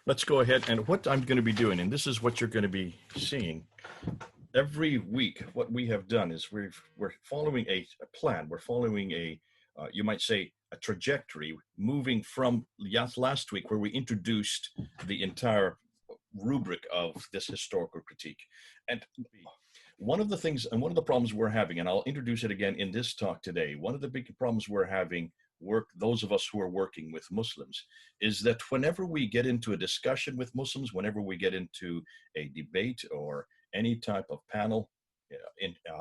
let's go ahead. And what I'm going to be doing, and this is what you're going to be seeing every week. What we have done is we're following a plan. We're following a, you might say, a trajectory, moving from last week where we introduced the entire rubric of this historical critique. And one of the things and one of the problems we're having, and I'll introduce it again in this talk today, one of the big problems we're having, those of us who are working with Muslims, is that whenever we get into a discussion with Muslims, whenever we get into a debate or any type of panel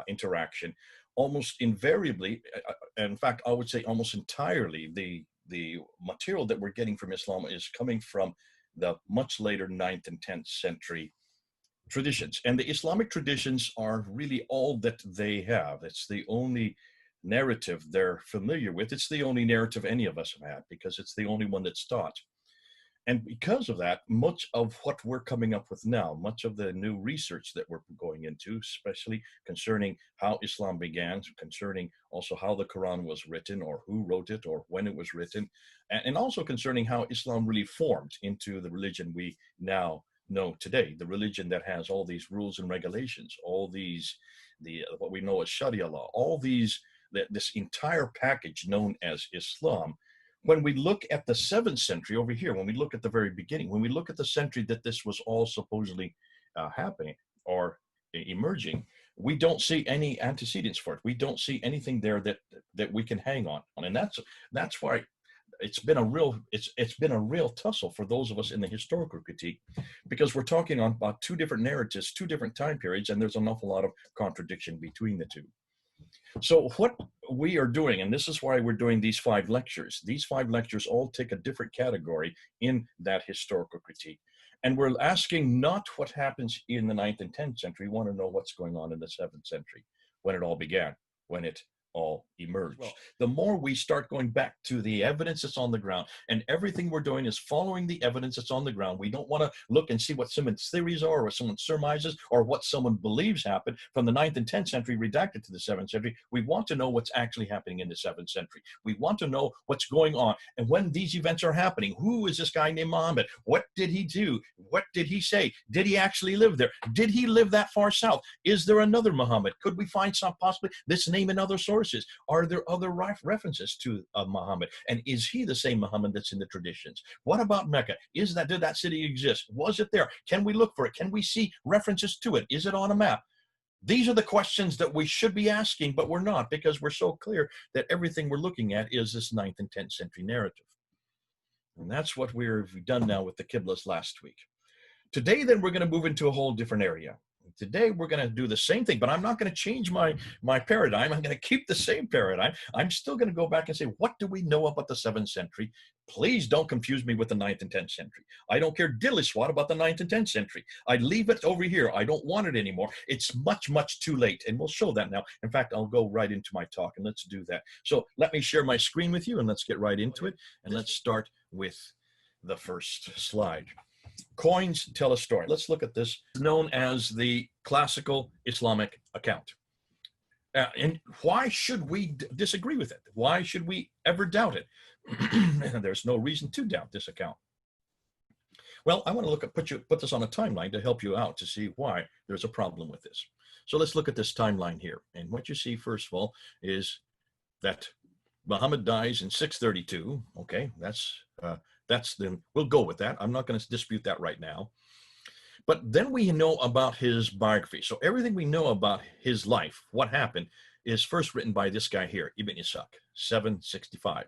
interaction, almost invariably, in fact, I would say almost entirely, the material that we're getting from Islam is coming from the much later 9th and 10th century traditions. And the Islamic traditions are really all that they have. It's the only narrative they're familiar with. It's the only narrative any of us have had because it's the only one that's taught. And because of that, much of what we're coming up with now, much of the new research that we're going into, especially concerning how Islam began, concerning also how the Quran was written or who wrote it or when it was written, and also concerning how Islam really formed into the religion we now know today, the religion that has all these rules and regulations, all these, what we know as Sharia law, all these, this entire package known as Islam. When we look at the 7th century over here, when we look at the very beginning, when we look at the century that this was all supposedly happening or emerging, we don't see any antecedents for it. We don't see anything there that we can hang on. And that's why it's been a real tussle for those of us in the historical critique, because we're talking about two different narratives, two different time periods, and there's an awful lot of contradiction between the two. So what we are doing, and this is why we're doing these 5 lectures, these 5 lectures all take a different category in that historical critique. And we're asking not what happens in the 9th and 10th century, we want to know what's going on in the 7th century, when it all began, when it all emerged. Well, the more we start going back to the evidence that's on the ground, and everything we're doing is following the evidence that's on the ground. We don't want to look and see what someone's theories are, or what someone surmises, or what someone believes happened from the 9th and 10th century redacted to the 7th century. We want to know what's actually happening in the 7th century. We want to know what's going on. And when these events are happening, who is this guy named Muhammad? What did he do? What did he say? Did he actually live there? Did he live that far south? Is there another Muhammad? Could we find some possibly this name in other sources? Are there other references to Muhammad? And is he the same Muhammad that's in the traditions? What about Mecca? Did that city exist? Was it there? Can we look for it? Can we see references to it? Is it on a map? These are the questions that we should be asking, but we're not, because we're so clear that everything we're looking at is this 9th and 10th century narrative. And that's what we've done now with the Qiblas last week. Today, then, we're going to move into a whole different area. Today, we're going to do the same thing, but I'm not going to change my paradigm. I'm going to keep the same paradigm. I'm still going to go back and say, what do we know about the 7th century? Please don't confuse me with the 9th and 10th century. I don't care diddly swat about the 9th and 10th century. I leave it over here. I don't want it anymore. It's much, much too late. And we'll show that now. In fact, I'll go right into my talk, and let's do that. So let me share my screen with you, and let's get right into it. And let's start with the first slide. Coins tell a story. Let's look at this, known as the classical Islamic account. And why should we disagree with it? Why should we ever doubt it? There's no reason to doubt this account. Well, I want to put this on a timeline to help you out to see why there's a problem with this. So let's look at this timeline here. And what you see, first of all, is that Muhammad dies in 632. Okay, we'll go with that. I'm not going to dispute that right now. But then we know about his biography. So everything we know about his life, what happened, is first written by this guy here, Ibn Ishaq, 765.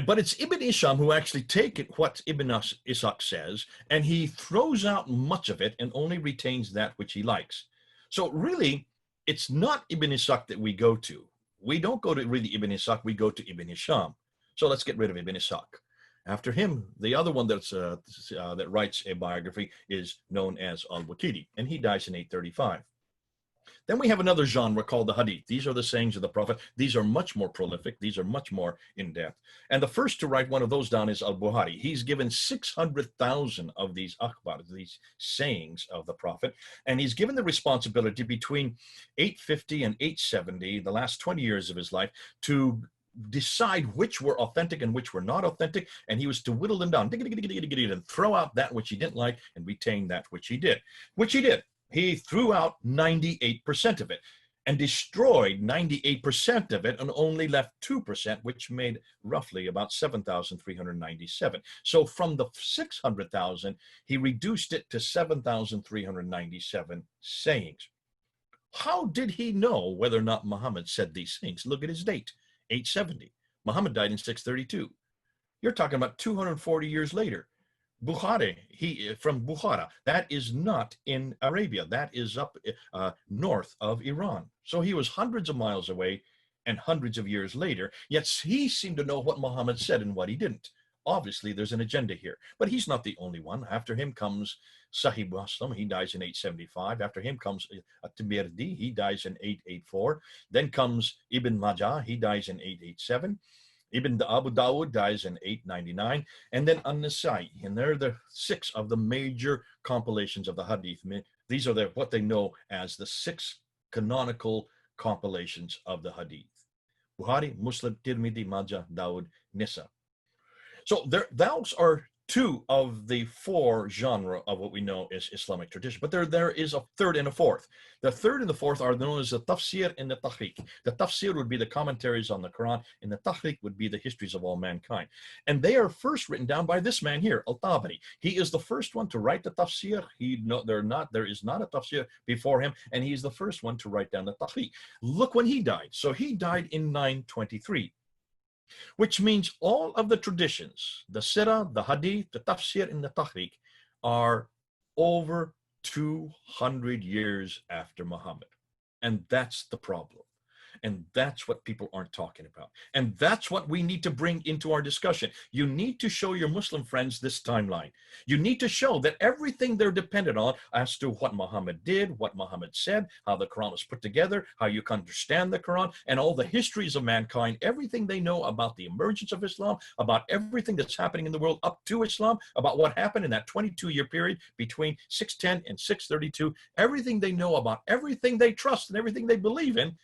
But it's Ibn Ishaq who actually takes what Ibn Ishaq says, and he throws out much of it and only retains that which he likes. So really, it's not Ibn Ishaq that we go to. We don't go to really Ibn Ishaq, we go to Ibn Hisham. So let's get rid of Ibn Ishaq. After him, the other one that writes a biography is known as Al-Waqidi, and he dies in 835. Then we have another genre called the Hadith. These are the sayings of the Prophet. These are much more prolific. These are much more in-depth. And the first to write one of those down is Al-Bukhari. He's given 600,000 of these akhbar, these sayings of the Prophet, and he's given the responsibility between 850 and 870, the last 20 years of his life, to decide which were authentic and which were not authentic, and he was to whittle them down and throw out that which he didn't like and retain that which he did, which he did. He threw out 98% of it and destroyed 98% of it and only left 2%, which made roughly about 7,397. So from the 600,000, he reduced it to 7,397 sayings. How did he know whether or not Muhammad said these things? Look at his date, 870. Muhammad died in 632. You're talking about 240 years later. Bukhari, from Bukhara, that is not in Arabia. That is up north of Iran. So he was hundreds of miles away and hundreds of years later, yet he seemed to know what Muhammad said and what he didn't. Obviously, there's an agenda here, but he's not the only one. After him comes Sahih Muslim, he dies in 875. After him comes At-Tirmidhi, he dies in 884. Then comes Ibn Majah, he dies in 887. Ibn Abu Dawud dies in 899, and then An-Nasai, and they're the 6 of the major compilations of the Hadith. These are what they know as the 6 canonical compilations of the Hadith: Bukhari, Muslim, Tirmidhi, Majah, Dawud, Nisa. So those are 2 of the 4 genre of what we know as Islamic tradition. But there is a third and a fourth. The third and the fourth are known as the tafsir and the tahqiq. The tafsir would be the commentaries on the Quran, and the tahqiq would be the histories of all mankind. And they are first written down by this man here, Al-Tabari. He is the first one to write the tafsir. There is not a tafsir before him, and he is the first one to write down the tahqiq. Look when he died. So he died in 923. Which means all of the traditions, the Sirah, the Hadith, the Tafsir, and the Tahqiq, are over 200 years after Muhammad. And that's the problem. And that's what people aren't talking about. And that's what we need to bring into our discussion. You need to show your Muslim friends this timeline. You need to show that everything they're dependent on as to what Muhammad did, what Muhammad said, how the Quran was put together, how you can understand the Quran, and all the histories of mankind, everything they know about the emergence of Islam, about everything that's happening in the world up to Islam, about what happened in that 22-year period between 610 and 632, everything they know about everything they trust and everything they believe in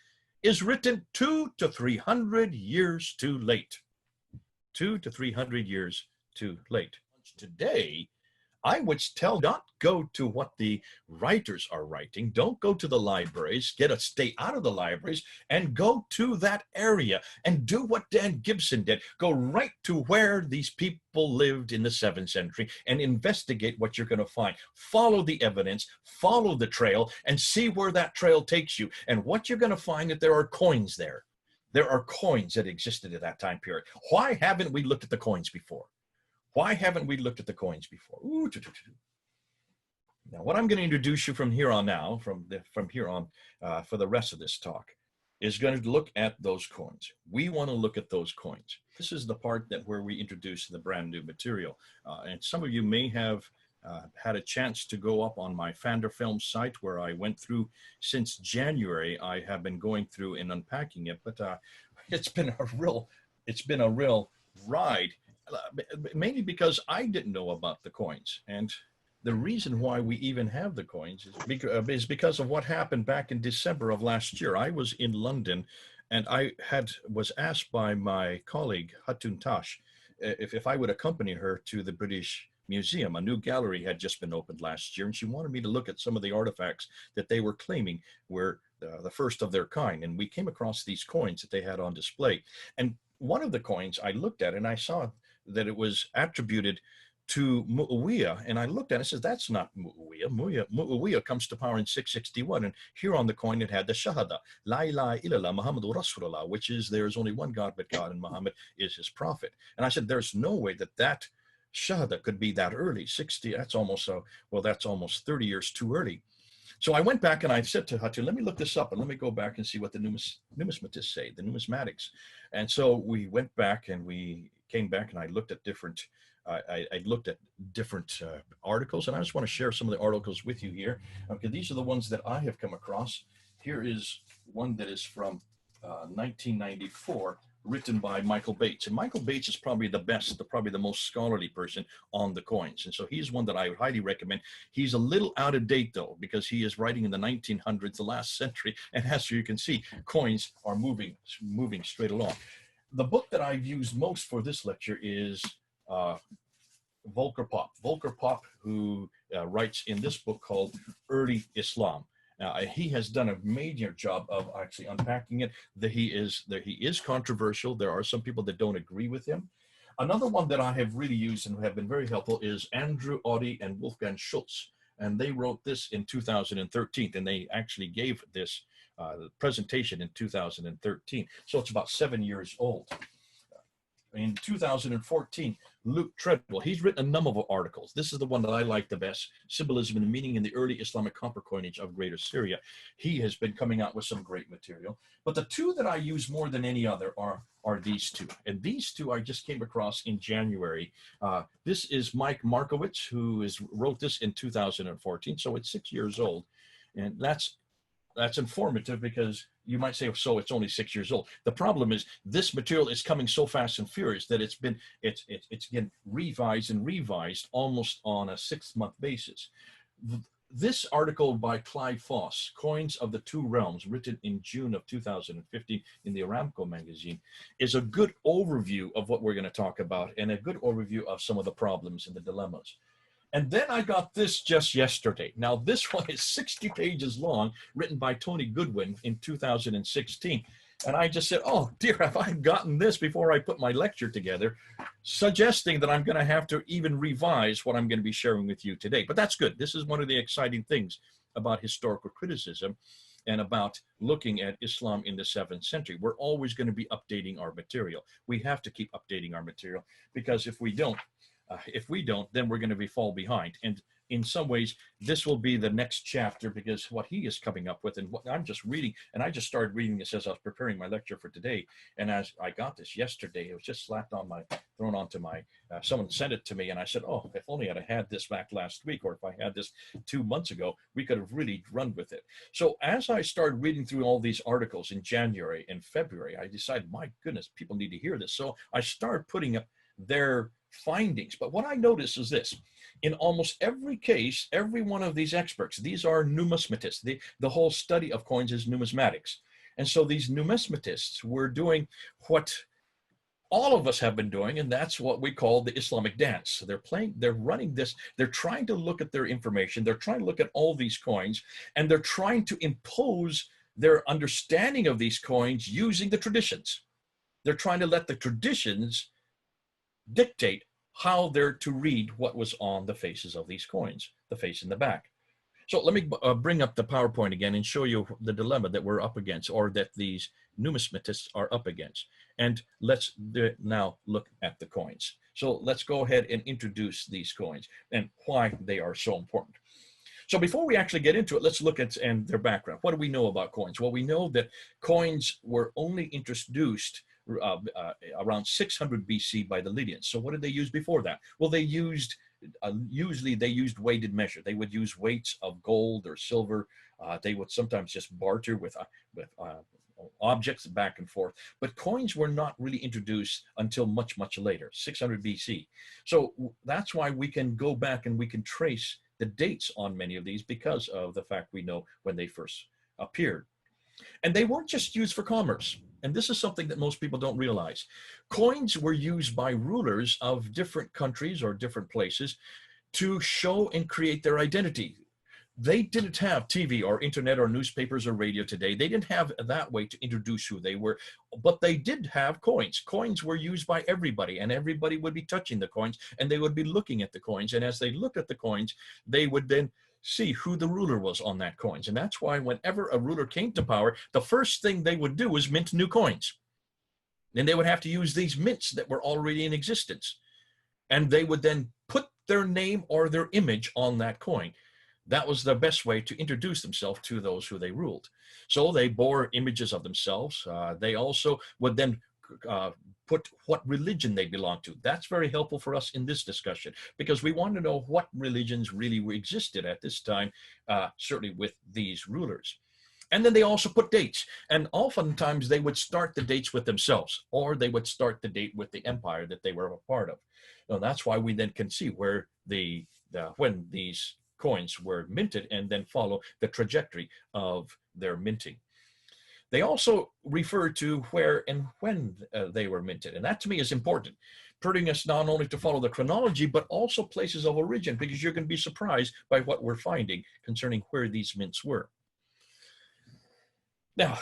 is written 200 to 300 years too late. 200 to 300 years too late. Today, I would tell, not go to what the writers are writing. Don't go to the libraries. Stay out of the libraries and go to that area and do what Dan Gibson did. Go right to where these people lived in the 7th century and investigate what you're going to find. Follow the evidence, follow the trail, and see where that trail takes you. And what you're going to find that there are coins there. There are coins that existed at that time period. Why haven't we looked at the coins before? Why haven't we looked at the coins before? Now, what I'm going to introduce you from here on now, from here on, for the rest of this talk, is going to look at those coins. We want to look at those coins. This is the part where we introduce the brand new material. And some of you may have had a chance to go up on my Fander Film site, where I went through since January. I have been going through and unpacking it, but it's been a real ride. Mainly because I didn't know about the coins, and the reason why we even have the coins is because of what happened back in December of last year. I was in London, and I was asked by my colleague Hatun Tash if I would accompany her to the British Museum. A new gallery had just been opened last year, and she wanted me to look at some of the artifacts that they were claiming were the first of their kind. And we came across these coins that they had on display, and one of the coins I looked at, and I saw that it was attributed to Muawiyah, and I looked at it and says, that's not Muawiyah. Muawiyah comes to power in 661, and here on the coin it had the Shahada, La ilaha illallah Muhammadur Rasulullah, which is there is only one God but God, and Muhammad is his prophet. And I said, there's no way that Shahada could be that early. 60, that's almost 30 years too early. So I went back and I said to Hatu, let me look this up and let me go back and see what the numismatists say, the numismatics. And so we went back and we came back and I looked at different articles, and I just want to share some of the articles with you here. Okay, these are the ones that I have come across. Here is one that is from 1994, written by Michael Bates. And Michael Bates is probably the most scholarly person on the coins. And so he's one that I would highly recommend. He's a little out of date though, because he is writing in the 1900s, the last century. And as you can see, coins are moving straight along. the book that I've used most for this lecture is uh, Volker Popp. Volker Popp, who writes in this book called Early Islam. He has done a major job of actually unpacking it. He is controversial. There are some people that don't agree with him. Another one that I have really used and have been very helpful is Andrew Audi and Wolfgang Schultz. And they wrote this in 2013, and they actually gave this presentation in 2013. So it's about 7 years old. In 2014, Luke Treadwell, he's written a number of articles. This is the one that I like the best, Symbolism and Meaning in the Early Islamic Copper Coinage of Greater Syria. He has been coming out with some great material. But the two that I use more than any other are these two. And these two I just came across in January. This is Mike Markowitz, who wrote this in 2014, so it's 6 years old. And that's informative because you might say, so it's only 6 years old. The problem is this material is coming so fast and furious that it's getting revised and revised almost on a 6-month basis. This article by Clive Foss, Coins of the Two Realms, written in June of 2015 in the Aramco magazine, is a good overview of what we're going to talk about and a good overview of some of the problems and the dilemmas. And then I got this just yesterday. Now, this one is 60 pages long, written by Tony Goodwin in 2016. And I just said, oh, dear, have I gotten this before I put my lecture together, suggesting that I'm going to have to even revise what I'm going to be sharing with you today. But that's good. This is one of the exciting things about historical criticism and about looking at Islam in the 7th century. We're always going to be updating our material. We have to keep updating our material, because if we don't, then we're going to fall behind. And in some ways, this will be the next chapter, because what he is coming up with and what I'm just reading, and I just started reading this as I was preparing my lecture for today. And as I got this yesterday, it was just thrown onto my, someone sent it to me, and I said, oh, if only I'd have had this back last week, or if I had this 2 months ago, we could have really run with it. So as I started reading through all these articles in January and February, I decided, my goodness, people need to hear this. So I started putting up their findings. But what I noticed is this: in almost every case, every one of these experts, these are numismatists. The whole study of coins is numismatics. And so these numismatists were doing what all of us have been doing, and that's what we call the Islamic dance. They're running this, they're trying to look at their information, they're trying to look at all these coins, and they're trying to impose their understanding of these coins using the traditions. They're trying to let the traditions dictate how they're to read what was on the faces of these coins, the face and the back. So let me bring up the PowerPoint again and show you the dilemma that we're up against, or that these numismatists are up against. And let's now look at the coins. So let's go ahead and introduce these coins and why they are so important. So before we actually get into it, let's look at their background. What do we know about coins? Well, we know that coins were only introduced around 600 BC by the Lydians. So what did they use before that? Well, they used, usually they used weighted measure. They would use weights of gold or silver. They would sometimes just barter with objects back and forth. But coins were not really introduced until much, much later, 600 BC. So that's why we can go back and we can trace the dates on many of these, because of the fact we know when they first appeared. And they weren't just used for commerce. And this is something that most people don't realize. Coins were used by rulers of different countries or different places to show and create their identity. They didn't have TV or internet or newspapers or radio today. They didn't have that way to introduce who they were, but they did have coins. Coins were used by everybody, and everybody would be touching the coins, and they would be looking at the coins. And as they looked at the coins, they would then see who the ruler was on that coins. And that's why whenever a ruler came to power, the first thing they would do was mint new coins. Then they would have to use these mints that were already in existence. And they would then put their name or their image on that coin. That was the best way to introduce themselves to those who they ruled. So they bore images of themselves. They also would then put what religion they belong to. That's very helpful for us in this discussion, because we want to know what religions really existed at this time, certainly with these rulers. And then they also put dates, and oftentimes they would start the dates with themselves, or they would start the date with the empire that they were a part of. Now, that's why we then can see where when these coins were minted, and then follow the trajectory of their minting. They also refer to where and when they were minted. And that to me is important, putting us not only to follow the chronology, but also places of origin, because you're going to be surprised by what we're finding concerning where these mints were. Now,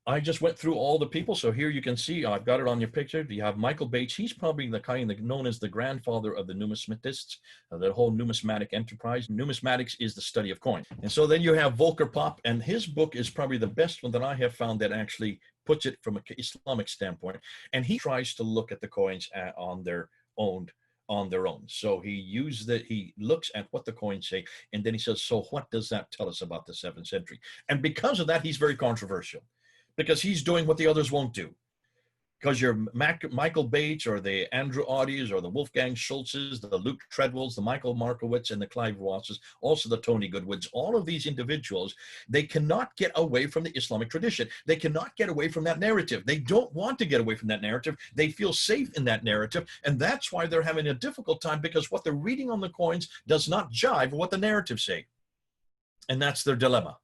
I just went through all the people. So here you can see, I've got it on your picture. You have Michael Bates. He's probably the kind that known as the grandfather of the numismatists, the whole numismatic enterprise. Numismatics is the study of coins. And so then you have Volker Popp, and his book is probably the best one that I have found that actually puts it from an Islamic standpoint. And he tries to look at the coins on their own. So he looks at what the coins say, and then he says, so what does that tell us about the 7th century? And because of that, he's very controversial, because he's doing what the others won't do. Because your Michael Bates or the Andrew Audis or the Wolfgang Schultzes, the Luke Treadwells, the Michael Markowitz and the Clive Rosses, also the Tony Goodwoods, all of these individuals, they cannot get away from the Islamic tradition. They cannot get away from that narrative. They don't want to get away from that narrative. They feel safe in that narrative. And that's why they're having a difficult time, because what they're reading on the coins does not jive with what the narratives say. And that's their dilemma.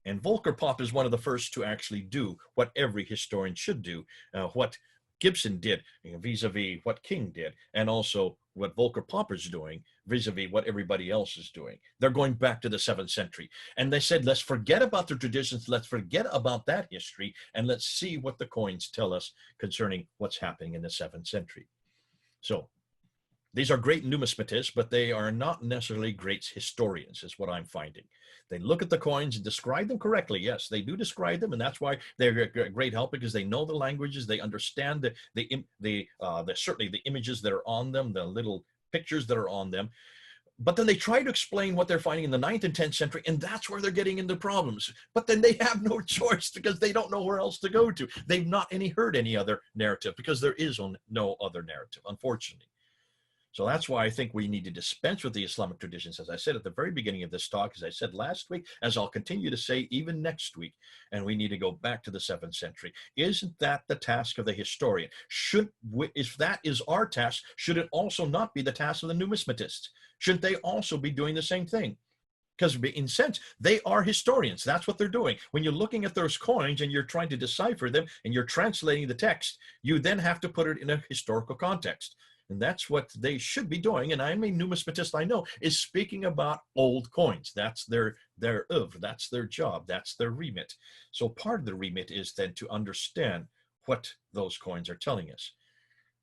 And Volker Popp is one of the first to actually do what every historian should do, what Gibson did vis-a-vis what King did, and also what Volker Popp is doing vis-a-vis what everybody else is doing. They're going back to the 7th century. And they said, let's forget about the traditions, let's forget about that history, and let's see what the coins tell us concerning what's happening in the 7th century. So these are great numismatists, but they are not necessarily great historians, is what I'm finding. They look at the coins and describe them correctly. Yes, they do describe them, and that's why they're a great help, because they know the languages, they understand certainly the images that are on them, the little pictures that are on them. But then they try to explain what they're finding in the 9th and 10th century, and that's where they're getting into problems. But then they have no choice, because they don't know where else to go to. They've not heard any other narrative, because there is no other narrative, unfortunately. So that's why I think we need to dispense with the Islamic traditions, as I said at the very beginning of this talk, as I said last week, as I'll continue to say even next week, and we need to go back to the 7th century. Isn't that the task of the historian? If that is our task, should it also not be the task of the numismatists? Shouldn't they also be doing the same thing? Because in a sense, they are historians. That's what they're doing. When you're looking at those coins and you're trying to decipher them and you're translating the text, you then have to put it in a historical context. And that's what they should be doing. And I'm a numismatist, I know, is speaking about old coins. That's their oeuvre, that's their job, that's their remit. So part of the remit is then to understand what those coins are telling us.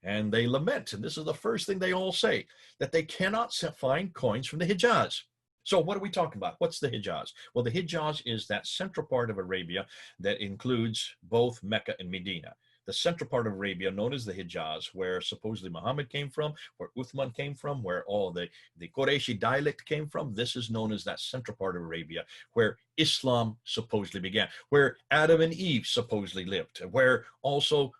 And they lament, and this is the first thing they all say, that they cannot find coins from the Hijaz. So what are we talking about? What's the Hijaz? Well, the Hijaz is that central part of Arabia that includes both Mecca and Medina. The central part of Arabia, known as the Hijaz, where supposedly Muhammad came from, where Uthman came from, where all the Qurayshi dialect came from. This is known as that central part of Arabia, where Islam supposedly began, where Adam and Eve supposedly lived, where also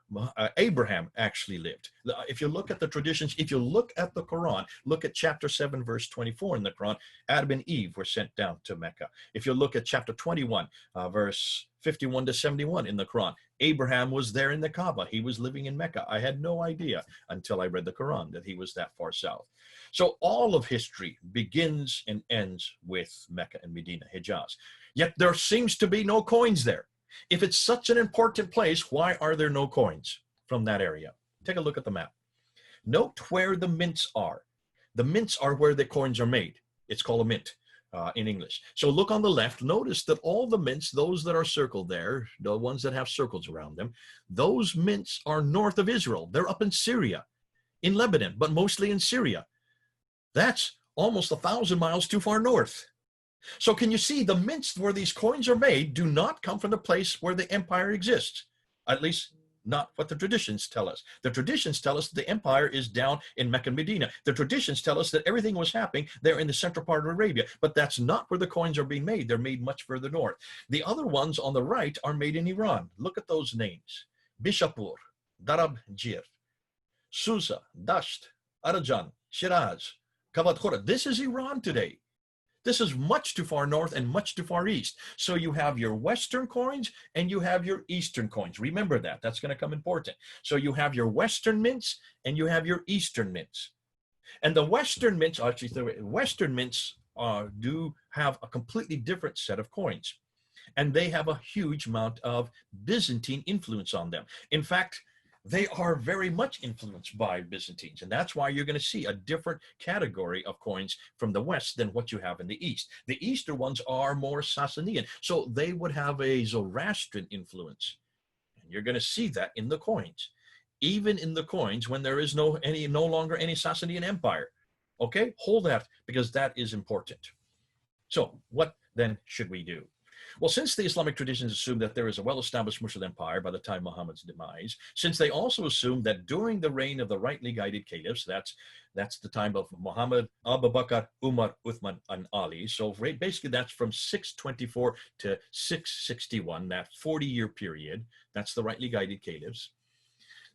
Abraham actually lived. If you look at the traditions, if you look at the Quran, look at chapter 7, verse 24 in the Quran, Adam and Eve were sent down to Mecca. If you look at chapter 21, verse 51 to 71 in the Quran, Abraham was there in the Kaaba. He was living in Mecca. I had no idea until I read the Quran that he was that far south. So all of history begins and ends with Mecca and Medina, Hijaz. Yet there seems to be no coins there. If it's such an important place, why are there no coins from that area? Take a look at the map. Note where the mints are. The mints are where the coins are made. It's called a mint in English. So look on the left. Notice that all the mints, those that are circled there, the ones that have circles around them, those mints are north of Israel. They're up in Syria, in Lebanon, but mostly in Syria. That's almost 1,000 miles too far north. So can you see the mints where these coins are made do not come from the place where the empire exists, at least not what the traditions tell us. The traditions tell us that the empire is down in Mecca and Medina. The traditions tell us that everything was happening there in the central part of Arabia, but that's not where the coins are being made. They're made much further north. The other ones on the right are made in Iran. Look at those names. Bishapur, Darabjir, Susa, Dasht, Arajan, Shiraz, Kavatkura. This is Iran today. This is much too far north and much too far east. So you have your Western coins and you have your Eastern coins. Remember that. That's going to come important. So you have your Western mints and you have your Eastern mints. And the Western mints, actually, the Western mints do have a completely different set of coins. And they have a huge amount of Byzantine influence on them. In fact, they are very much influenced by Byzantines. And that's why you're going to see a different category of coins from the West than what you have in the East. The Eastern ones are more Sasanian. So they would have a Zoroastrian influence. And you're going to see that in the coins, even in the coins when there is no longer any Sasanian Empire. Okay, hold that, because that is important. So what then should we do? Well, since the Islamic traditions assume that there is a well-established Muslim empire by the time of Muhammad's demise, since they also assume that during the reign of the rightly guided caliphs, that's the time of Muhammad, Abu Bakr, Umar, Uthman, and Ali. So basically that's from 624 to 661, that 40-year period. That's the rightly guided caliphs.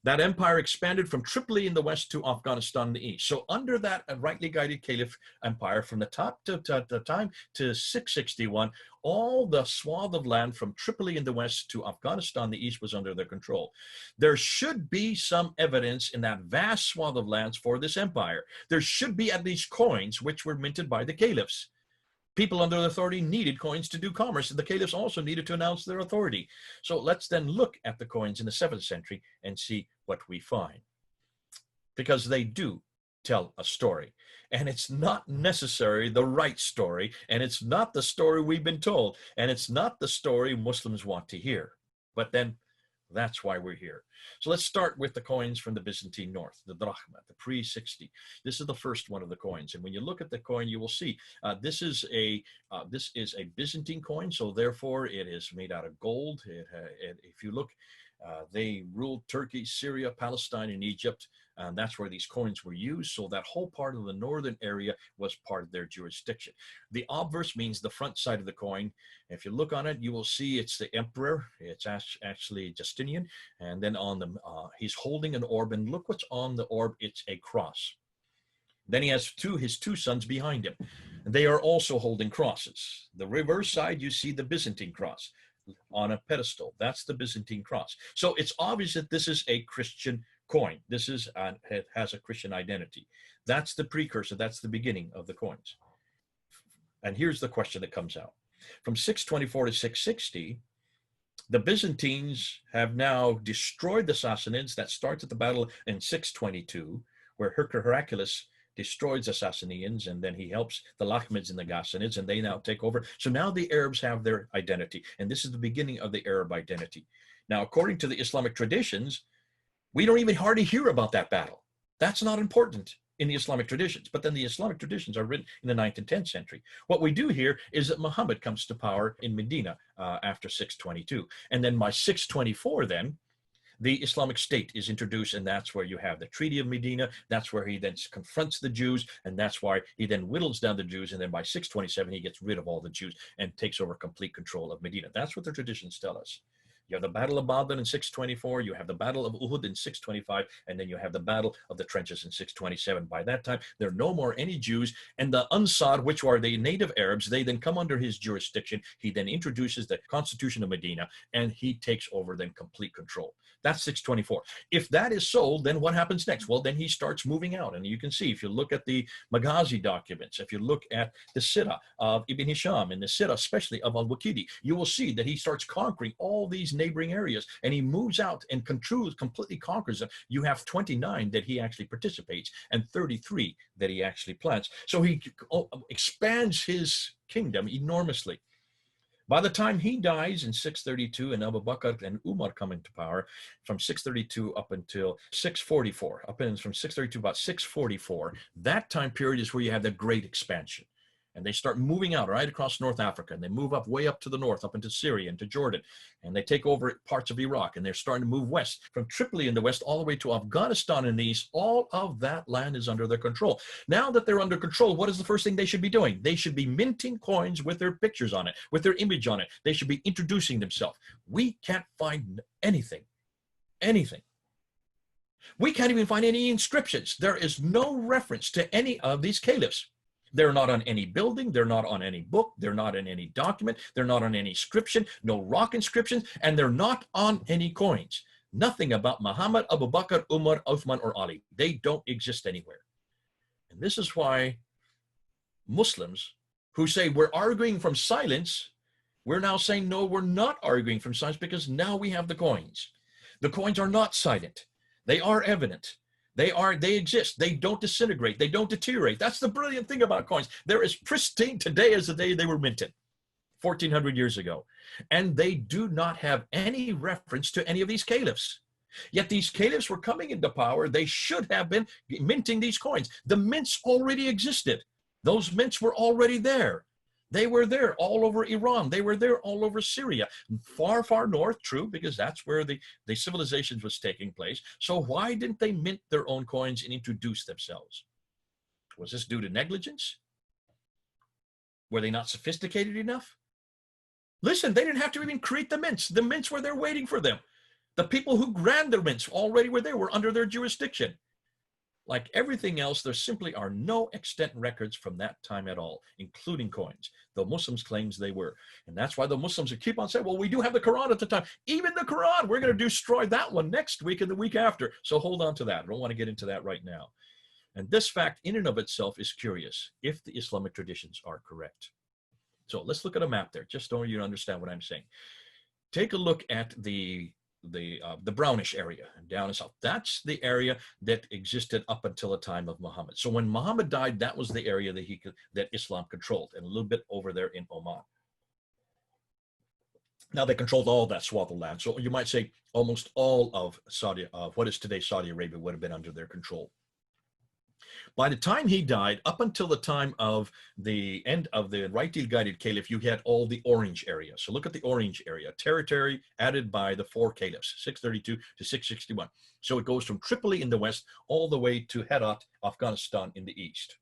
That empire expanded from Tripoli in the west to Afghanistan in the east. So under that rightly guided caliph empire, from the top to the time to 661, all the swath of land from Tripoli in the west to Afghanistan in the east was under their control. There should be some evidence in that vast swath of lands for this empire. There should be at least coins which were minted by the caliphs. People under authority needed coins to do commerce, and the caliphs also needed to announce their authority. So let's then look at the coins in the 7th century and see what we find, because they do tell a story, and it's not necessarily the right story, and it's not the story we've been told, and it's not the story Muslims want to hear. But then that's why we're here. So let's start with the coins from the Byzantine North, the drachma, the pre-60. This is the first one of the coins, and when you look at the coin, you will see this is a Byzantine coin. So therefore, it is made out of gold. If you look, they ruled Turkey, Syria, Palestine, and Egypt. And that's where these coins were used. So that whole part of the northern area was part of their jurisdiction. The obverse means the front side of the coin. If you look on it, you will see it's the emperor. It's actually Justinian. And then on the, he's holding an orb. And look what's on the orb. It's a cross. Then he has his two sons behind him. They are also holding crosses. The reverse side, you see the Byzantine cross on a pedestal. That's the Byzantine cross. So it's obvious that this is a Christian coin. This is it has a Christian identity. That's the precursor. That's the beginning of the coins. And here's the question that comes out. From 624 to 660, the Byzantines have now destroyed the Sassanids. That starts at the battle in 622, where Heraclius destroys the Sassanians, and then he helps the Lakhmids and the Ghassanids, and they now take over. So now the Arabs have their identity, and this is the beginning of the Arab identity. Now, according to the Islamic traditions, we don't even hardly hear about that battle. That's not important in the Islamic traditions, but then the Islamic traditions are written in the 9th and 10th century. What we do here is that Muhammad comes to power in Medina after 622. And then by 624 then, the Islamic State is introduced, and that's where you have the Treaty of Medina. That's where he then confronts the Jews, and that's why he then whittles down the Jews, and then by 627, he gets rid of all the Jews and takes over complete control of Medina. That's what the traditions tell us. You have the Battle of Badr in 624, you have the Battle of Uhud in 625, and then you have the Battle of the Trenches in 627. By that time, there are no more any Jews, and the Ansar, which are the native Arabs, they then come under his jurisdiction. He then introduces the Constitution of Medina, and he takes over then complete control. That's 624. If that is so, then what happens next? Well, then he starts moving out, and you can see, if you look at the Maghazi documents, if you look at the Sirah of Ibn Hisham, and the Sirah especially of al-Waqidi, you will see that he starts conquering all these neighboring areas, and he moves out and completely conquers them. You have 29 that he actually participates, and 33 that he actually plants. So he expands his kingdom enormously. By the time he dies in 632, and Abu Bakr and Umar come into power from 632 up until 644, from 632 about 644, that time period is where you have the great expansion. And they start moving out right across North Africa, and they move up way up to the north, up into Syria and to Jordan, and they take over parts of Iraq, and they're starting to move west from Tripoli in the west all the way to Afghanistan in the east. All of that land is under their control. Now that they're under control, what is the first thing they should be doing? They should be minting coins with their pictures on it, with their image on it. They should be introducing themselves. We can't find anything. We can't even find any inscriptions. There is no reference to any of these caliphs. They're not on any building, they're not on any book, they're not in any document, they're not on any inscription, no rock inscriptions, and they're not on any coins. Nothing about Muhammad, Abu Bakr, Umar, Uthman, or Ali. They don't exist anywhere. And this is why Muslims who say we're arguing from silence, We're now saying, no, we're not arguing from science because now we have the coins. The coins are not silent. They are evident. They exist. They don't disintegrate. They don't deteriorate. That's the brilliant thing about coins. They're as pristine today as the day they were minted, 1400 years ago. And they do not have any reference to any of these caliphs. Yet these caliphs were coming into power. They should have been minting these coins. The mints already existed. Those mints were already there. They were there all over Iran. They were there all over Syria. Far, far north, true, because that's where the civilizations was taking place. So why didn't they mint their own coins and introduce themselves? Was this due to negligence? Were they not sophisticated enough? Listen, they didn't have to even create the mints. The mints were there waiting for them. The people who ran the mints already were there, were under their jurisdiction. Like everything else, there simply are no extant records from that time at all, including coins. The Muslims claims they were. And that's why the Muslims keep on saying, well, we do have the Quran at the time. Even the Quran, we're going to destroy that one next week and the week after. So hold on to that. I don't want to get into that right now. And this fact in and of itself is curious, if the Islamic traditions are correct. So let's look at a map there, just so you understand what I'm saying. Take a look at the brownish area down south. That's the area that existed up until the time of Muhammad. So when Muhammad died, that was the area that Islam controlled, and a little bit over there in Oman. Now they controlled all that swath of land. So you might say almost all of what is today Saudi Arabia would have been under their control. By the time he died, up until the time of the end of the right guided caliph, you had all the orange area. So look at the orange area, territory added by the four caliphs, 632 to 661. So it goes from Tripoli in the west all the way to Herat, Afghanistan in the east.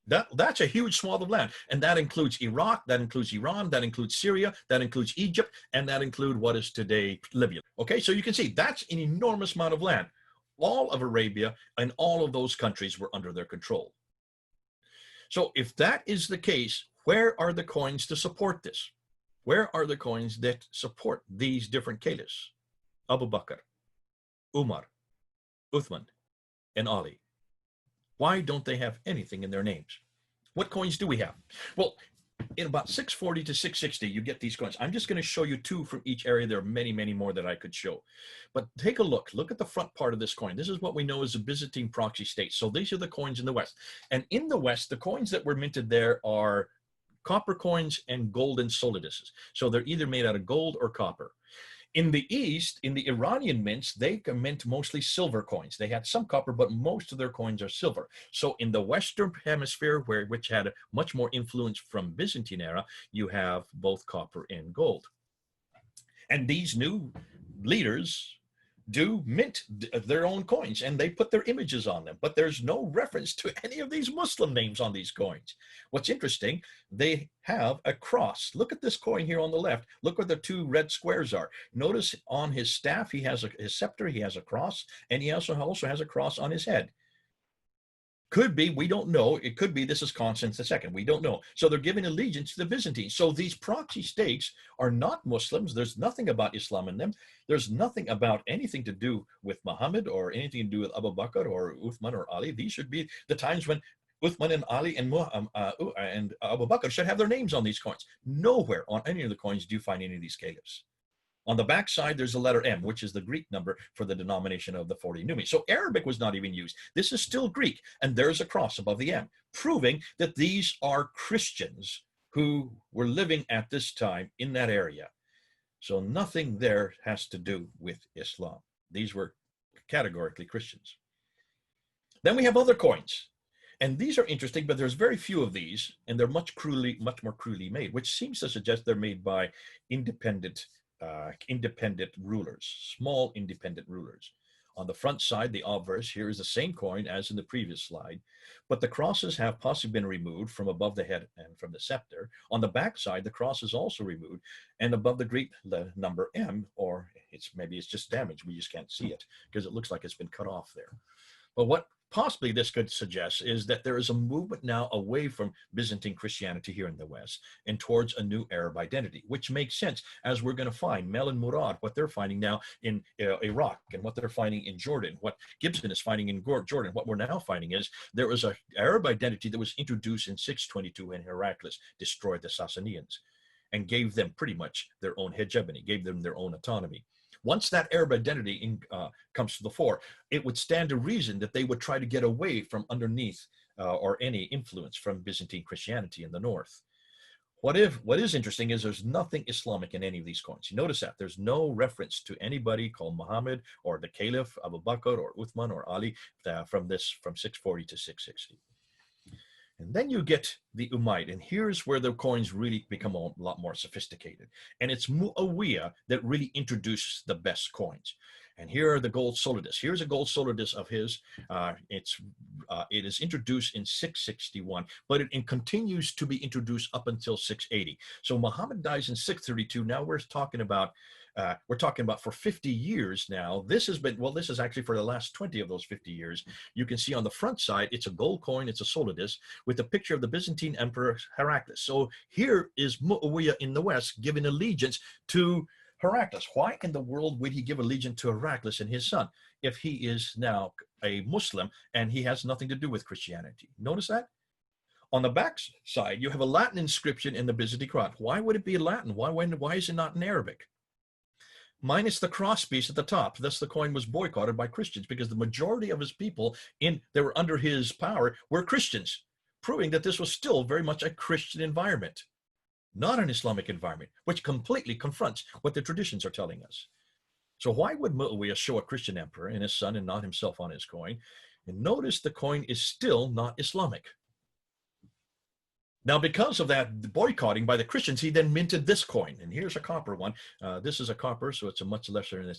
That's a huge swath of land. And that includes Iraq, that includes Iran, that includes Syria, that includes Egypt, and that includes what is today Libya. Okay, so you can see that's an enormous amount of land. All of Arabia and all of those countries were under their control. So if that is the case, where are the coins to support this? Where are the coins that support these different caliphs? Abu Bakr, Umar, Uthman, and Ali. Why don't they have anything in their names? What coins do we have? Well, in about 640 to 660, you get these coins. I'm just going to show you two from each area. There are many, many more that I could show. But take a look. Look at the front part of this coin. This is what we know as a Byzantine proxy state. So these are the coins in the West. And in the West, the coins that were minted there are copper coins and golden soliduses. So they're either made out of gold or copper. In the East, in the Iranian mints, they mint mostly silver coins. They had some copper, but most of their coins are silver. So in the Western Hemisphere, which had much more influence from Byzantine era, you have both copper and gold. And these new leaders do mint their own coins, and they put their images on them, but there's no reference to any of these Muslim names on these coins. What's interesting, they have a cross. Look at this coin here on the left. Look where the two red squares are. Notice on his staff, he has his scepter, he has a cross, and he also has a cross on his head. Could be, we don't know. It could be this is Constance II. We don't know. So they're giving allegiance to the Byzantines. So these proxy states are not Muslims. There's nothing about Islam in them. There's nothing about anything to do with Muhammad or anything to do with Abu Bakr or Uthman or Ali. These should be the times when Uthman and Ali and Abu Bakr should have their names on these coins. Nowhere on any of the coins do you find any of these caliphs. On the back side, there's a letter M, which is the Greek number for the denomination of the 40 Numi. So Arabic was not even used. This is still Greek, and there's a cross above the M, proving that these are Christians who were living at this time in that area. So nothing there has to do with Islam. These were categorically Christians. Then we have other coins. And these are interesting, but there's very few of these, and they're much more cruelly made, which seems to suggest they're made by independent rulers, small independent rulers. On the front side, the obverse, here is the same coin as in the previous slide, but the crosses have possibly been removed from above the head and from the scepter. On the back side, the cross is also removed, and above the Greek number M, or maybe it's just damaged, we just can't see it because it looks like it's been cut off there. But what possibly this could suggest is that there is a movement now away from Byzantine Christianity here in the West and towards a new Arab identity, which makes sense, as we're going to find Mel and Murad, what they're finding now in Iraq and what they're finding in Jordan, what Gibson is finding in Jordan. What we're now finding is there was an Arab identity that was introduced in 622 when Heraclius destroyed the Sassanians. and gave them pretty much their own hegemony, gave them their own autonomy. Once that Arab identity comes to the fore, it would stand to reason that they would try to get away from underneath or any influence from Byzantine Christianity in the north. What is interesting is there's nothing Islamic in any of these coins. You notice that there's no reference to anybody called Muhammad or the Caliph Abu Bakr or Uthman or Ali from 640 to 660. And then you get the Umayyad, and here's where the coins really become a lot more sophisticated. And it's Muawiyah that really introduces the best coins. And here are the gold solidus. Here's a gold solidus of his. It is introduced in 661, but it continues to be introduced up until 680. So Muhammad dies in 632. Now we're talking about for 50 years now. This has been, well, this is actually for the last 20 of those 50 years. You can see on the front side, it's a gold coin, it's a solidus with a picture of the Byzantine Emperor Heraclius. So here is Muawiyah in the West giving allegiance to Heraclius. Why in the world would he give allegiance to Heraclius and his son if he is now a Muslim and he has nothing to do with Christianity? Notice that? On the back side, you have a Latin inscription in the Byzantine cross. Why would it be Latin? Why is it not in Arabic? Minus the cross piece at the top. Thus, the coin was boycotted by Christians because the majority of his people that were under his power were Christians, proving that this was still very much a Christian environment, not an Islamic environment, which completely confronts what the traditions are telling us. So why would Muawiyah show a Christian emperor and his son and not himself on his coin? And notice the coin is still not Islamic. Now, because of that boycotting by the Christians, he then minted this coin. And here's a copper one. This is a copper, so it's a much lesser. And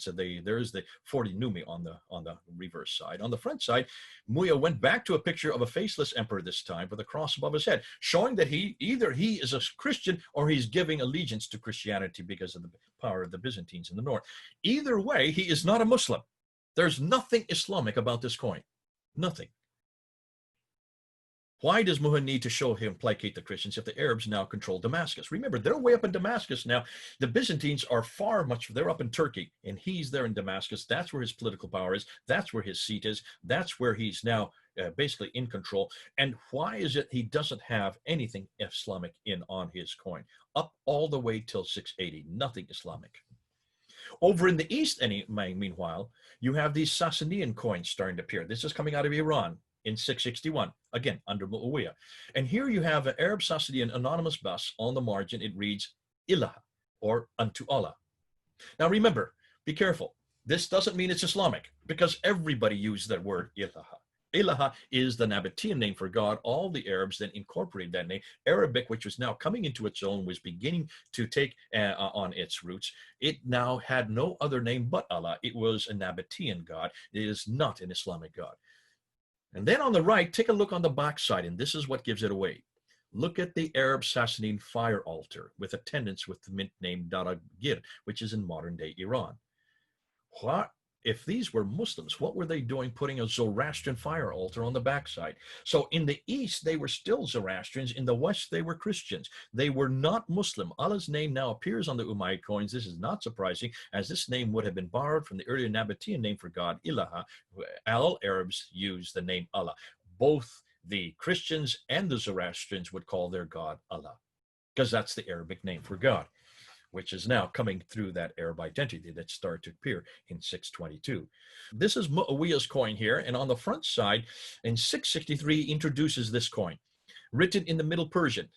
there is the 40 Numi on the reverse side. On the front side, Muawiyah went back to a picture of a faceless emperor this time with a cross above his head, showing that either he is a Christian or he's giving allegiance to Christianity because of the power of the Byzantines in the north. Either way, he is not a Muslim. There's nothing Islamic about this coin. Nothing. Why does Muhammad need to show him placate the Christians if the Arabs now control Damascus? Remember, they're way up in Damascus now. The Byzantines are they're up in Turkey, and he's there in Damascus. That's where his political power is. That's where his seat is. That's where he's now basically in control. And why is it he doesn't have anything Islamic on his coin? Up all the way till 680, nothing Islamic. Over in the east, meanwhile, you have these Sassanian coins starting to appear. This is coming out of Iran in 661, again, under Muawiyah. And here you have an Arab Sassanian anonymous bus. On the margin, it reads Ilaha, or unto Allah. Now remember, be careful. This doesn't mean it's Islamic, because everybody used that word Ilaha. Ilaha is the Nabatean name for God. All the Arabs then incorporated that name. Arabic, which was now coming into its own, was beginning to take on its roots. It now had no other name but Allah. It was a Nabatean God. It is not an Islamic God. And then on the right, take a look on the back side, and this is what gives it away. Look at the Arab Sassanid fire altar with attendants with the mint name Daragir, which is in modern-day Iran. What? If these were Muslims, what were they doing putting a Zoroastrian fire altar on the backside? So in the east, they were still Zoroastrians. In the west, they were Christians. They were not Muslim. Allah's name now appears on the Umayyad coins. This is not surprising, as this name would have been borrowed from the earlier Nabatean name for God, Ilaha. All Arabs use the name Allah. Both the Christians and the Zoroastrians would call their God Allah, because that's the Arabic name for God, which is now coming through that Arab identity that started to appear in 622. This is Muawiyah's coin here, and on the front side, in 663, introduces this coin, written in the Middle Persian,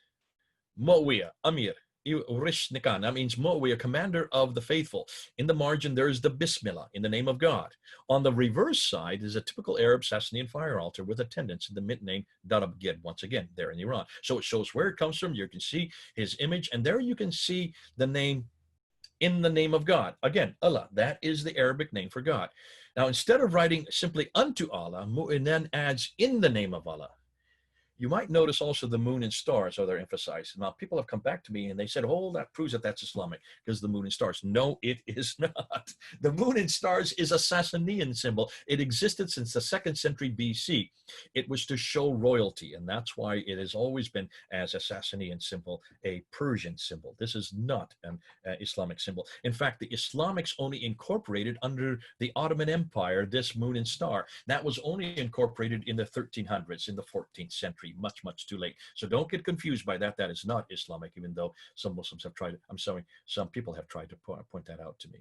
Muawiyah, Amir, Urishnikan. That means Muawiyah, commander of the faithful. In the margin, there is the Bismillah, in the name of God. On the reverse side is a typical Arab Sassanian fire altar with attendants in the mint name Darabgid, once again, there in Iran. So it shows where it comes from. You can see his image, and there you can see the name, in the name of God. Again, Allah, that is the Arabic name for God. Now, instead of writing simply unto Allah, Mu'in then adds in the name of Allah. You might notice also the moon and stars are there emphasized. Now, people have come back to me and they said, oh, that proves that that's Islamic because the moon and stars. No, it is not. The moon and stars is a Sassanian symbol. It existed since the 2nd century BC. It was to show royalty, and that's why it has always been, as a Sassanian symbol, a Persian symbol. This is not an Islamic symbol. In fact, the Islamics only incorporated under the Ottoman Empire this moon and star. That was only incorporated in the 1300s, in the 14th century. 693, much, much too late. So don't get confused by that. That is not Islamic, even though some Muslims have tried, I'm sorry, some people have tried to point that out to me.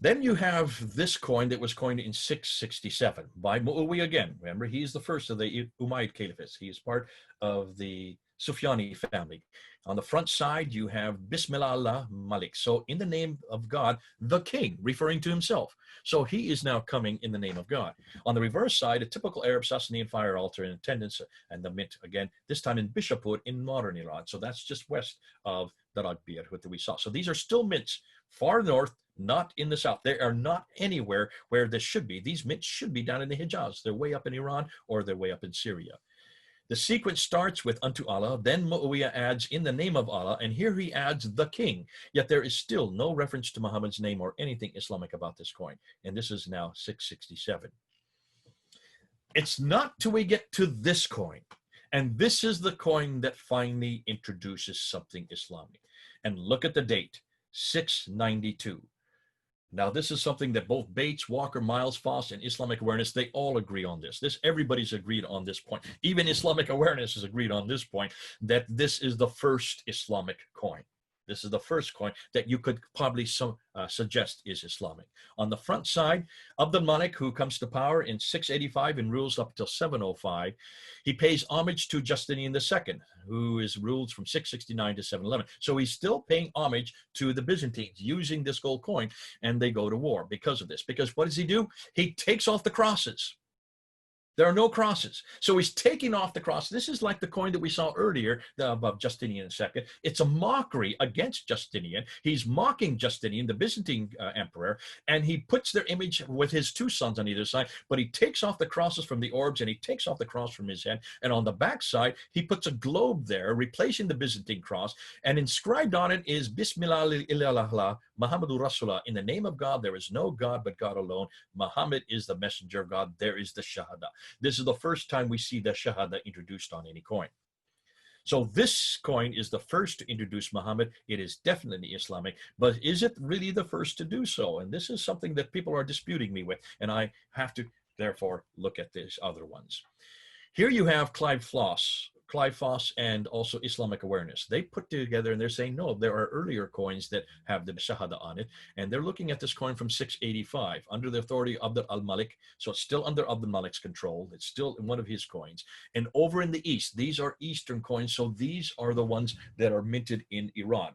Then you have this coin that was coined in 667 by Mu'awiyah again. Remember, he's the first of the Umayyad Caliphates. He is part of the Sufyani family. On the front side, you have Bismillah Allah Malik. So in the name of God, the king, referring to himself. So he is now coming in the name of God. On the reverse side, a typical Arab Sasanian fire altar in attendance, and the mint again, this time in Bishapur in modern Iran. So that's just west of the Ragbir, what we saw. So these are still mints far north, not in the south. They are not anywhere where this should be. These mints should be down in the Hijaz. They're way up in Iran or they're way up in Syria. The sequence starts with unto Allah, then Mu'awiyah adds in the name of Allah, and here he adds the king. Yet there is still no reference to Muhammad's name or anything Islamic about this coin. And this is now 667. It's not till we get to this coin. And this is the coin that finally introduces something Islamic. And look at the date, 692. Now, this is something that both Bates, Walker, Miles, Foss, and Islamic Awareness, they all agree on this. Everybody's agreed on this point. Even Islamic Awareness has agreed on this point, that this is the first Islamic coin. This is the first coin that you could probably suggest is Islamic. On the front side, Abd al-Malik, who comes to power in 685 and rules up until 705, he pays homage to Justinian II, who is ruled from 669 to 711. So he's still paying homage to the Byzantines using this gold coin, and they go to war because of this. Because what does he do? He takes off the crosses. There are no crosses. So he's taking off the cross. This is like the coin that we saw earlier above Justinian II. It's a mockery against Justinian. He's mocking Justinian, the Byzantine emperor, and he puts their image with his two sons on either side, but he takes off the crosses from the orbs and he takes off the cross from his head. And on the back side, he puts a globe there, replacing the Byzantine cross, and inscribed on it is Bismillah illallah Muhammadur Rasulullah. In the name of God, there is no God but God alone. Muhammad is the messenger of God. There is the Shahada. This is the first time we see the Shahada introduced on any coin. So this coin is the first to introduce Muhammad. It is definitely Islamic, but is it really the first to do so? And this is something that people are disputing me with, and I have to therefore look at these other ones. Here you have Clive Foss and also Islamic Awareness. They put together and they're saying, no, there are earlier coins that have the Shahada on it. And they're looking at this coin from 685 under the authority of Abd al-Malik. So it's still under Abd al-Malik's control. It's still one of his coins. And over in the East, these are Eastern coins. So these are the ones that are minted in Iran.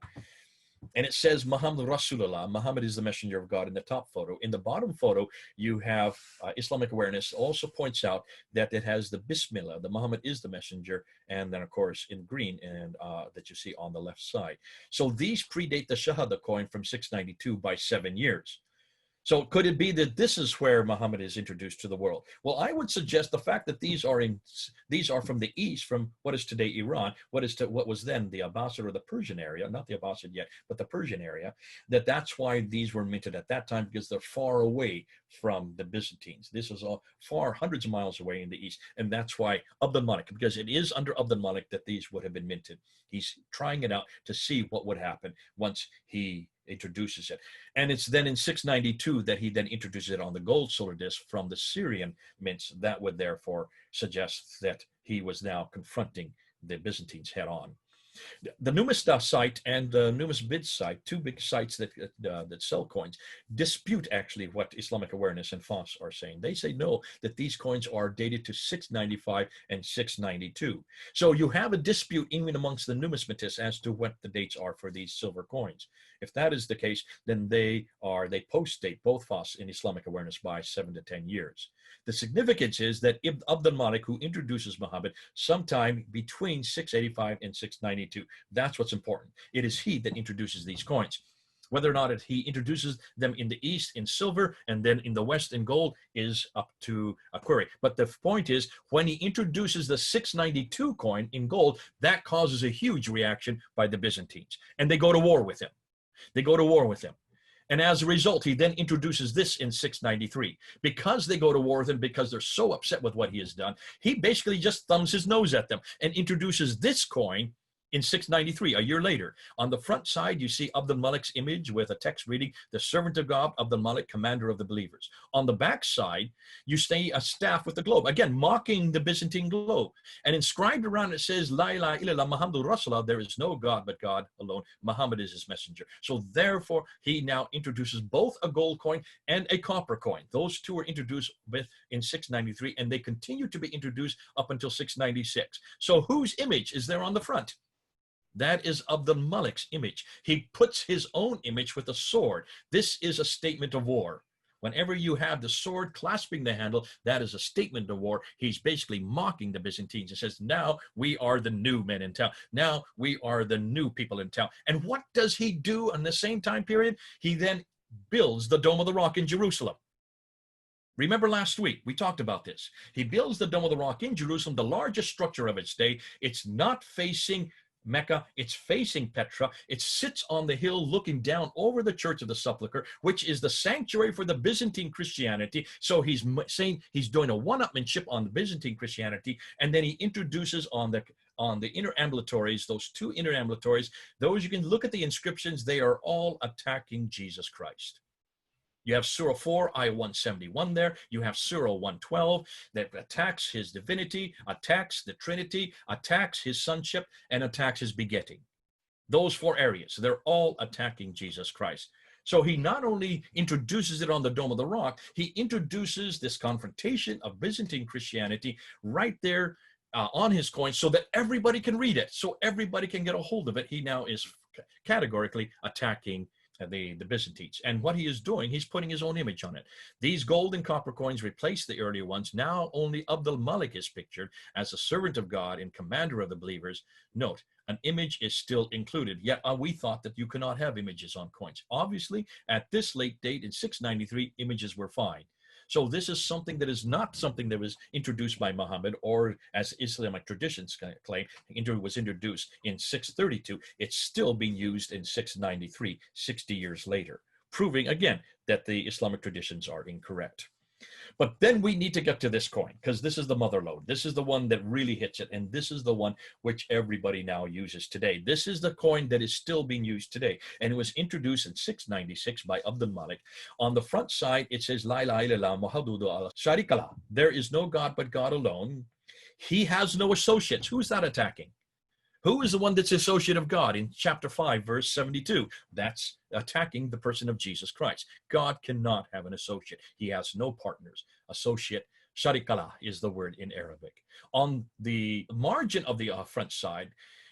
And it says Muhammad Rasulullah, Muhammad is the messenger of God in the top photo. In the bottom photo, you have Islamic Awareness also points out that it has the Bismillah, the Muhammad is the messenger, and then of course in green and that you see on the left side. So these predate the Shahada coin from 692 by 7 years. So could it be that this is where Muhammad is introduced to the world? Well, I would suggest the fact that these are from the east, from what is today Iran, what was then the Abbasid or the Persian area, not the Abbasid yet, but the Persian area, that's why these were minted at that time, because they're far away from the Byzantines. This is all far, hundreds of miles away in the east, and that's why Abd al-Malik, because it is under Abd al-Malik that these would have been minted. He's trying it out to see what would happen once he introduces it. And it's then in 692 that he then introduces it on the gold solar disc from the Syrian mints. That would therefore suggest that he was now confronting the Byzantines head on. The Numisda site and the Numisbid site, two big sites that sell coins, dispute actually what Islamic Awareness and Foss are saying. They say no, that these coins are dated to 695 and 692. So you have a dispute even amongst the numismatists as to what the dates are for these silver coins. If that is the case, then they post-date both Foss and Islamic Awareness by 7 to 10 years. The significance is that Abd al-Malik, who introduces Muhammad sometime between 685 and 692. That's what's important. It is he that introduces these coins. Whether or not he introduces them in the East in silver and then in the West in gold is up to a query. But the point is, when he introduces the 692 coin in gold, that causes a huge reaction by the Byzantines. And they go to war with him. They go to war with him. And as a result, he then introduces this in 693. Because they go to war with him, because they're so upset with what he has done, he basically just thumbs his nose at them and introduces this coin in 693, a year later. On the front side, you see Abdul Malik's image with a text reading, "The servant of God, Abdul Malik, commander of the believers." On the back side, you see a staff with the globe, again, mocking the Byzantine globe. And inscribed around it says, "La ilaha illallah Muhammadur Rasulullah," there is no God but God alone. Muhammad is his messenger. So therefore, he now introduces both a gold coin and a copper coin. Those two were introduced in 693, and they continue to be introduced up until 696. So whose image is there on the front? That is Abdul Malik's image. He puts his own image with a sword. This is a statement of war. Whenever you have the sword clasping the handle, that is a statement of war. He's basically mocking the Byzantines and says, now we are the new men in town. Now we are the new people in town. And what does he do in the same time period? He then builds the Dome of the Rock in Jerusalem. Remember last week, we talked about this. He builds the Dome of the Rock in Jerusalem, the largest structure of its day. It's not facing Mecca, it's facing Petra. It sits on the hill looking down over the Church of the Sepulchre, which is the sanctuary for the Byzantine Christianity. So he's saying he's doing a one-upmanship on the Byzantine Christianity, and then he introduces on the inner ambulatories, those two inner ambulatories, those you can look at the inscriptions, they are all attacking Jesus Christ. You have Surah 4, Ayah 171 there. You have Surah 112 that attacks his divinity, attacks the Trinity, attacks his sonship, and attacks his begetting. Those four areas, they're all attacking Jesus Christ. So he not only introduces it on the Dome of the Rock, he introduces this confrontation of Byzantine Christianity right there on his coin so that everybody can read it, so everybody can get a hold of it. He now is categorically attacking the Byzantines. And what he is doing, he's putting his own image on it. These gold and copper coins replace the earlier ones. Now only Abdul Malik is pictured as a servant of God and commander of the believers. Note, an image is still included, yet we thought that you cannot have images on coins. Obviously, at this late date in 693, images were fine. So this is something that is not something that was introduced by Muhammad, or as Islamic traditions claim, was introduced in 632. It's still being used in 693, 60 years later, proving again that the Islamic traditions are incorrect. But then we need to get to this coin, because this is the mother lode. This is the one that really hits it, and this is the one which everybody now uses today. This is the coin that is still being used today, and it was introduced in 696 by Abdul Malik. On the front side, it says, La ilaha illallah Muhammadur Rasulullah Sharika lah. There is no God but God alone. He has no associates. Who's that attacking? Who is the one that's associate of God in chapter 5, verse 72? That's attacking the person of Jesus Christ. God cannot have an associate. He has no partners. Associate, sharikala is the word in Arabic. On the margin of the front side,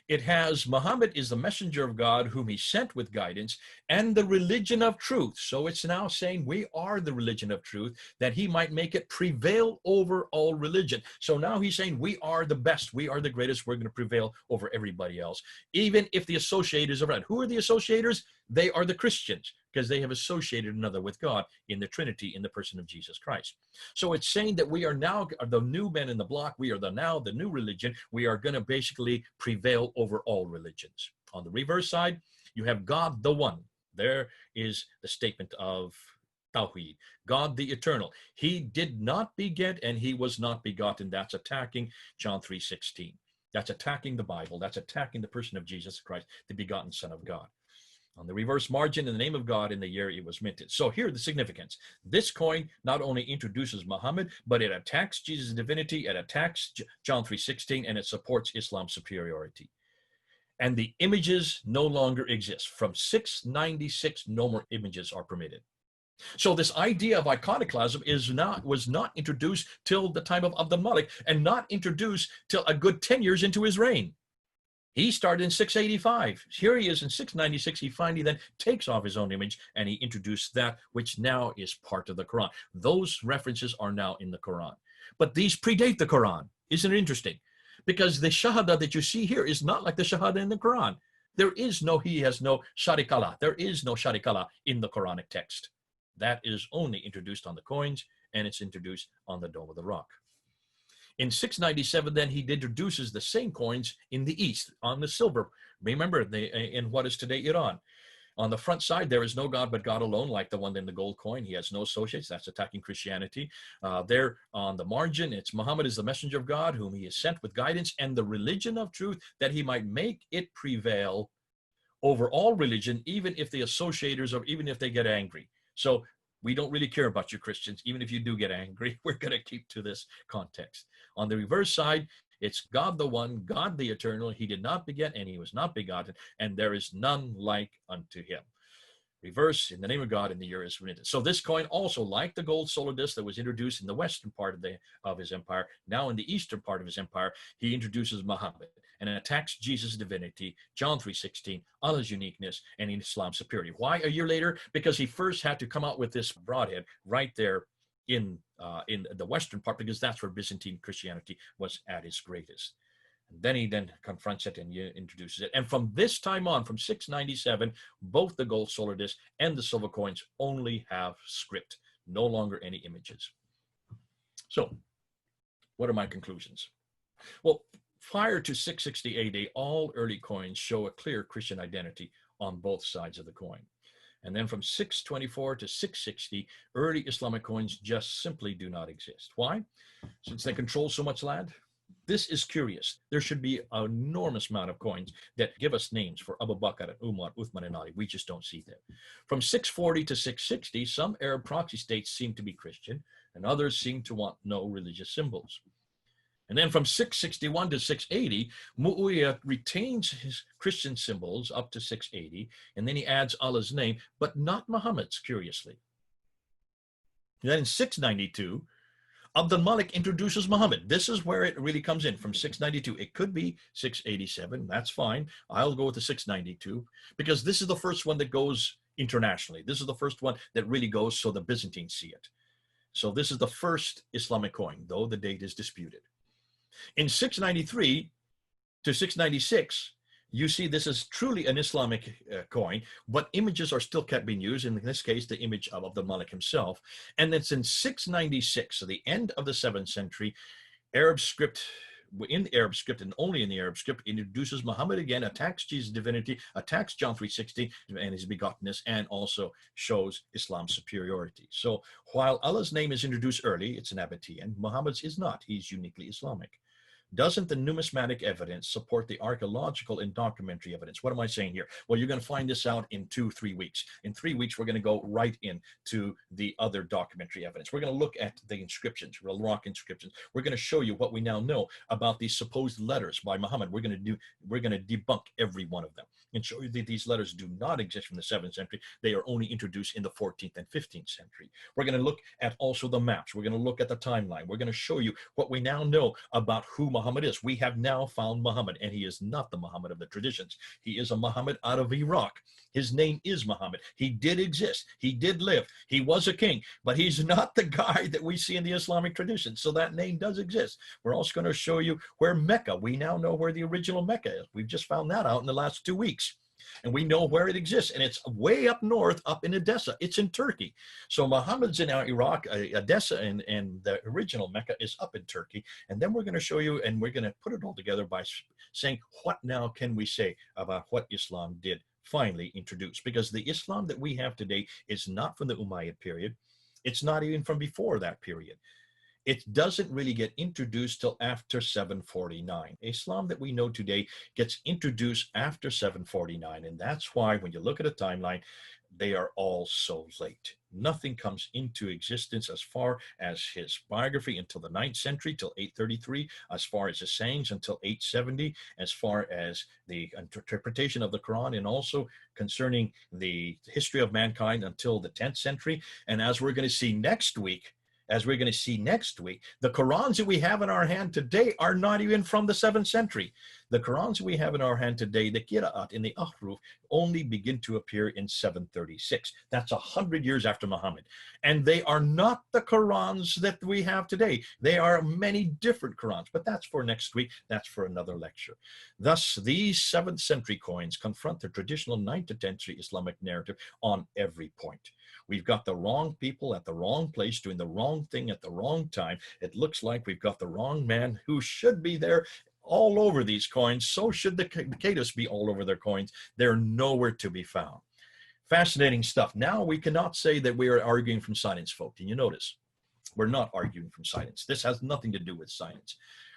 it has Muhammad is the messenger of God whom he sent with guidance and the religion of truth. So it's now saying we are the religion of truth, that he might make it prevail over all religion. So now he's saying we are the best, we are the greatest, we're going to prevail over everybody else. Even if the associators are right. Who are the associators? They are the Christians, because they have associated another with God in the Trinity in the person of Jesus Christ. So it's saying that we are now the new men in the block. We are now the new religion. We are going to basically prevail over all religions. On the reverse side, you have God the One. There is the statement of Tawheed, God the Eternal. He did not beget and he was not begotten. That's attacking John 3:16. That's attacking the Bible. That's attacking the person of Jesus Christ, the begotten Son of God. On the reverse margin, in the name of God, in the year it was minted. So here the significance. This coin not only introduces Muhammad, but it attacks Jesus' divinity, it attacks John 3:16, and it supports Islam's superiority. And the images no longer exist. From 696, no more images are permitted. So this idea of iconoclasm was not introduced till the time of Abdul Malik, and not introduced till a good 10 years into his reign. He started in 685. Here he is in 696. He finally then takes off his own image and he introduced that which now is part of the Quran. Those references are now in the Quran. But these predate the Quran. Isn't it interesting? Because the Shahada that you see here is not like the Shahada in the Quran. He has no Sharikala. There is no Sharikala in the Quranic text. That is only introduced on the coins, and it's introduced on the Dome of the Rock. In 697, then, he introduces the same coins in the east, on the silver. Remember, in what is today Iran. On the front side, there is no God but God alone, like the one in the gold coin. He has no associates. That's attacking Christianity. There on the margin, it's Muhammad is the messenger of God, whom he has sent with guidance and the religion of truth, that he might make it prevail over all religion, even if the associators or even if they get angry. So we don't really care about you Christians. Even if you do get angry, we're going to keep to this context. On the reverse side, it's God the one, God the eternal. He did not beget and he was not begotten, and there is none like unto him. Reverse, in the name of God, in the year is written. So this coin also, like the gold solar disc that was introduced in the western part of his empire, now in the eastern part of his empire, he introduces Muhammad and attacks Jesus' divinity, John 3:16, Allah's uniqueness, and Islam's superiority. Why a year later? Because he first had to come out with this broadhead right there in the western part, because that's where Byzantine Christianity was at its greatest. And then he confronts it and introduces it. And from this time on, from 697, both the gold solar disc and the silver coins only have script, no longer any images. So what are my conclusions? Well, prior to 660 AD, all early coins show a clear Christian identity on both sides of the coin. And then from 624 to 660, early Islamic coins just simply do not exist. Why? Since they control so much land. This is curious. There should be an enormous amount of coins that give us names for Abu Bakr and Umar, Uthman and Ali. We just don't see them. From 640 to 660, some Arab proxy states seem to be Christian, and others seem to want no religious symbols. And then from 661 to 680, Mu'awiyah retains his Christian symbols up to 680, and then he adds Allah's name, but not Muhammad's, curiously. And then in 692, Abdul Malik introduces Muhammad. This is where it really comes in, from 692. It could be 687. That's fine. I'll go with the 692 because this is the first one that goes internationally. This is the first one that really goes so the Byzantines see it. So this is the first Islamic coin, though the date is disputed. In 693 to 696, you see this is truly an Islamic coin, but images are still kept being used, in this case, the image of Abdul Malik himself. And it's in 696, so the end of the 7th century, Arab script, in the Arab script and only in the Arab script, introduces Muhammad again, attacks Jesus' divinity, attacks John 3:16 and his begottenness, and also shows Islam's superiority. So while Allah's name is introduced early, it's an Nabatean, Muhammad's is not. He's uniquely Islamic. Doesn't the numismatic evidence support the archaeological and documentary evidence? What am I saying here? Well, you're going to find this out in 2-3 weeks. In 3 weeks, we're going to go right into the other documentary evidence. We're going to look at the inscriptions, rock inscriptions. We're going to show you what we now know about these supposed letters by Muhammad. We're going to debunk every one of them and show you that these letters do not exist from the 7th century. They are only introduced in the 14th and 15th century. We're going to look at also the maps. We're going to look at the timeline. We're going to show you what we now know about who Muhammad is. We have now found Muhammad, and he is not the Muhammad of the traditions. He is a Muhammad out of Iraq. His name is Muhammad. He did exist. He did live. He was a king, but he's not the guy that we see in the Islamic tradition. So that name does exist. We're also going to show you where Mecca, we now know where the original Mecca is. We've just found that out in the last 2 weeks. And we know where it exists, and it's way up north, up in Edessa. It's in Turkey. So Muhammad's in Iraq, Edessa, and the original Mecca is up in Turkey. And then we're going to show you, and we're going to put it all together by saying, what now can we say about what Islam did finally introduce? Because the Islam that we have today is not from the Umayyad period. It's not even from before that period. It doesn't really get introduced till after 749. Islam that we know today gets introduced after 749. And that's why when you look at a timeline, they are all so late. Nothing comes into existence as far as his biography until the 9th century, till 833, as far as his sayings until 870, as far as the interpretation of the Quran, and also concerning the history of mankind until the 10th century. And as we're going to see next week, the Qurans that we have in our hand today are not even from the 7th century. The Qurans that we have in our hand today, the Qira'at in the Ahruf, only begin to appear in 736. That's 100 years after Muhammad. And they are not the Qurans that we have today. They are many different Qurans, but that's for next week. That's for another lecture. Thus, these 7th century coins confront the traditional 9th to 10th century Islamic narrative on every point. We've got the wrong people at the wrong place doing the wrong thing at the wrong time. It looks like we've got the wrong man who should be there all over these coins. So should the caliphs be all over their coins. They're nowhere to be found. Fascinating stuff. Now we cannot say that we are arguing from silence, folk. Can you notice? We're not arguing from silence. This has nothing to do with silence.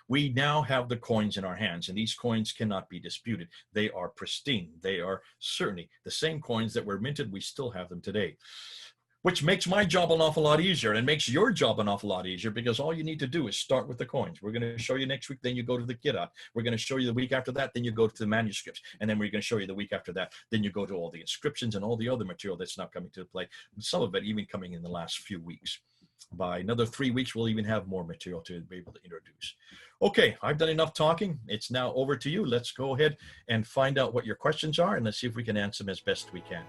We now have the coins in our hands, and these coins cannot be disputed. They are pristine. They are certainly the same coins that were minted. We still have them today, which makes my job an awful lot easier and makes your job an awful lot easier, because all you need to do is start with the coins. We're going to show you next week, then you go to the Kiddush. We're going to show you the week after that, then you go to the manuscripts. And then we're going to show you the week after that, then you go to all the inscriptions and all the other material that's now coming to play. Some of it even coming in the last few weeks. By another 3 weeks, we'll even have more material to be able to introduce. Okay, I've done enough talking. It's now over to you. Let's go ahead and find out what your questions are, and let's see if we can answer them as best we can.